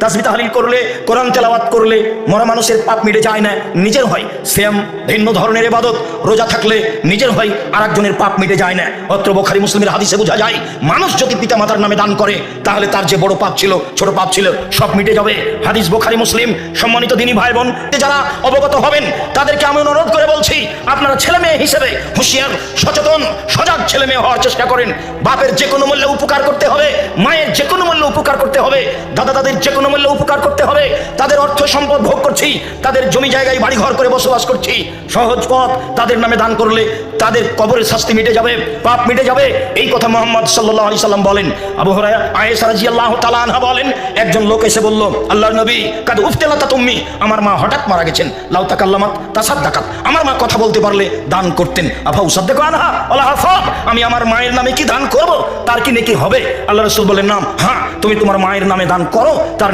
তাসবিহ তাহলিল করলে, কোরআন তেলাওয়াত করলে মরা মানুষের পাপ মিটে যায় না, নিজের হয়। সিয়াম ভিন্ন ধরনের ইবাদত, রোজা থাকলে নিজের হয়, আরেকজনের পাপ মিটে যায় না। অত্র বুখারী মুসলিমের হাদিসে বোঝা যায়, মানুষ যদি পিতা মাতার নামে দান করে তাহলে তার যে বড় পাপ ছিল, ছোট পাপ ছিল, সব মিটে যাবে। হাদিস বুখারী মুসলিম। সম্মানিত দিনী ভাই বোন, যারা অবগত হবেন তাদেরকে আমি অনুরোধ করে বলছি, আপনারা ছেলে মেয়ে হিসেবে হুঁশিয়ার, সচেতন, সজাগ ছেলে মেয়ে হওয়ার চেষ্টা করেন। বাপের যে কোনো মূল্যে উপকার করতে হবে, মায়ের যে কোনো মূল্যে উপকার করতে হবে, দাদা দাদির যে কোনো মূল্যে উপকার করতে হবে। তাদের অর্থ সম্পদ ভোগ করছি, তাদের জমি জায়গায় বাড়ি ঘর করে বসবাস করছি, সহজ পথ তাদের নামে দান করলে তাদের কবরের শাস্তি মিটে যাবে, পাপ মিটে যাবে। এই কথা মুহাম্মদ সাল্লাল্লাহু আলাইহি সাল্লাম বলেন। আবু হুরায়রা, আয়েশা রাদিয়াল্লাহু তাআলা আনহা বলেন, একজন লোক এসে বলল, আল্লাহর নবী, কাদ উফতিলাতা তুম্মি, আমার মা হঠাৎ মারা গেছেন, লাউ তাকাল্লামাত তাসাদ্দাকাত, আমার মা কথা বলতে পারলে দান করতেন। আফা উসাদ্দিকু আনহা ওয়ালা হাফাব, আমি আমার মায়ের নামে কি দান করব, তার কি নেকি হবে? আল্লাহ রাসূল বলেন, নাম, হ্যাঁ, তুমি তোমার মায়ের নামে দান করো, তার